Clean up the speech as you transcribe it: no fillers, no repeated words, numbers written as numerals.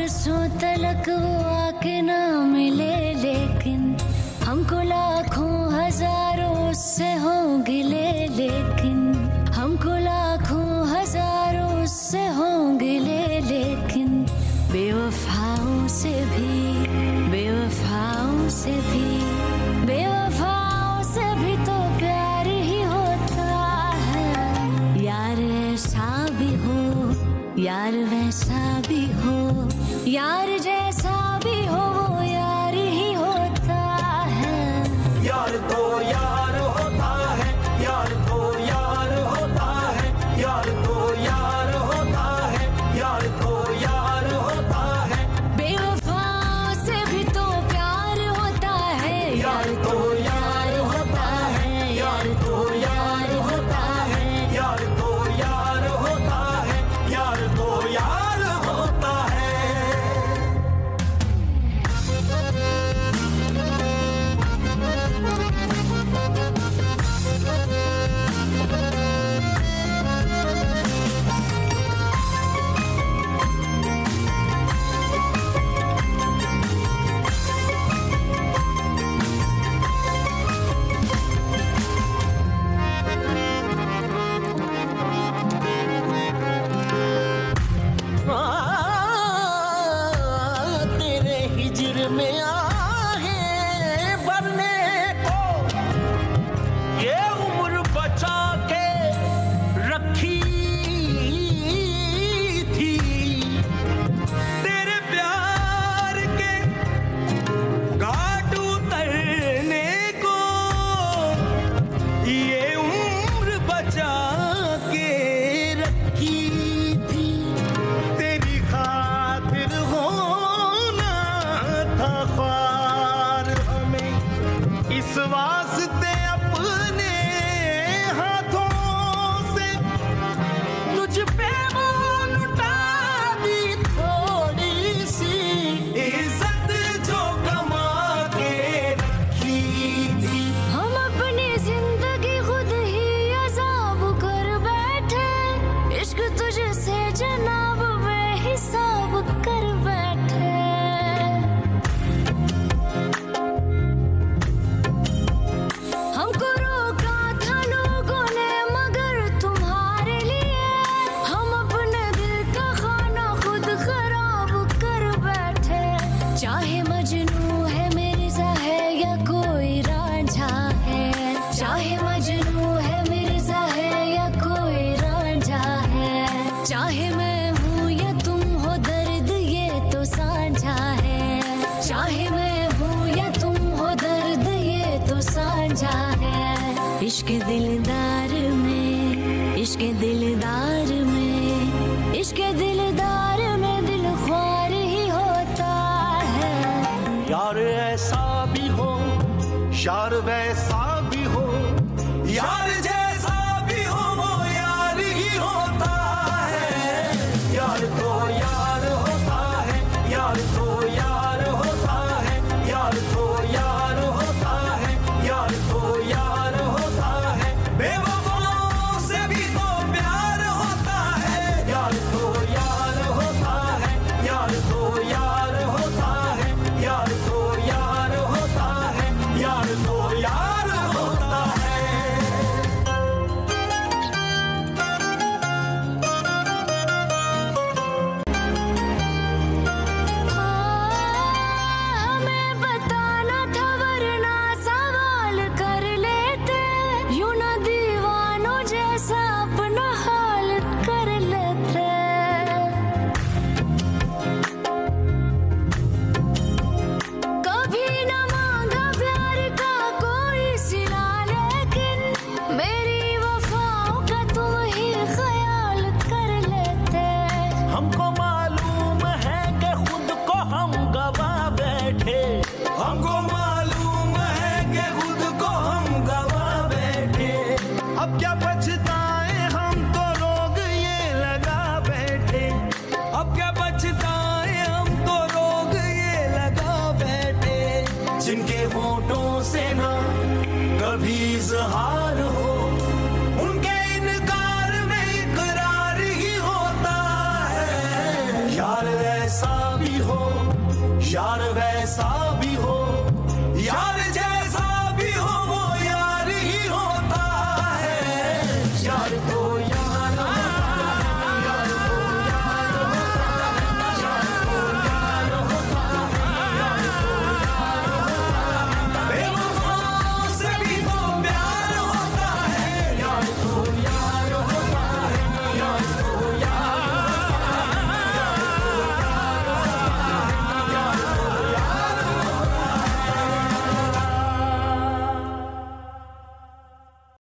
बरसों तलक वो आके ना मिले, लेकिन हमको लाखों हजारों से होंगे ले, लेकिन हमको लाखों हजारों से होंगे ले, लेकिन बेवफाओं से भी, बेवफाओं से भी, बेवफाओं से भी तो प्यार ही होता है। यार ऐसा भी हो, यार वैसा भी हो, यार जैसा भी हो वो यार ही होता है। यार तो यार होता है, यार तो यार होता है, यार तो यार होता है, यार तो यार होता है। बेवफाओं से भी तो प्यार होता है। यार तो यार होता है, यार तो यार होता है, यार तो यार होता है, यार तो यार होता है। तेरे हिजर में आहे बनने को ये उम्र बचा के रखी थी। तेरे प्यार के घाट उतरने को ये उम्र बचा के रखी थी तेरी खातिर होना था ख्वार हमें, इस वास्ते अपने हाथों से तुझ पे वो लुटा दी थोड़ी सी इज्जत जो कमा के रखी थी। हम अपनी जिंदगी खुद ही अजाब कर बैठे, इश्क तुझसे जनाब बेहिसाब कर बैठे। हमको रोका था लोगों ने मगर तुम्हारे लिए हम अपने दिल का खाना खुद खराब कर बैठे। चाहे मजनू है मिर्जा है या कोई रांझा है, चाहे मजनू है मिर्जा है या कोई रांझा है, चाहे मैं हूँ या तुम हो दर्द ये तो साझा है, चाहे मैं हूँ या तुम हो दर्द ये तो साझा है। इश्क दिलदार में, इश्क दिलदार में, इश्क दिलदार में दिल ख्वार ही होता है। यार ऐसा भी हो, यार वैसा भी हो, यार जैसा भी हो वो यार ही होता है। यार तो यार होता है, यार तो यार होता है, यार तो यार होता है, यार तो यार होता है। बेवफाओं से भी तो प्यार होता है। यार तो यार होता है, यार तो यार होता है, यार तो यार होता है, यार तो यार होता है। हमें बताना था वरना सवाल कर लेते, यूं ना दीवानों जैसा अपना हाल कर लेते। कभी न मांगा प्यार का कोई सिला, लेकिन मेरी वफाओं का तुम ही ख्याल कर लेते। हमको मालूम है कि खुद को हम गवा बैठे, हमको मालूम है कि खुद को हम गवा बैठे। अब क्या पछताए हम तो रोग ये लगा बैठे। अब क्या बचताए हम तो रोग ये लगा बैठे। जिनके होठों से ना कभी इजहार हो, उनके इनकार में इकरार ही होता है। यार ऐसा भी जैसा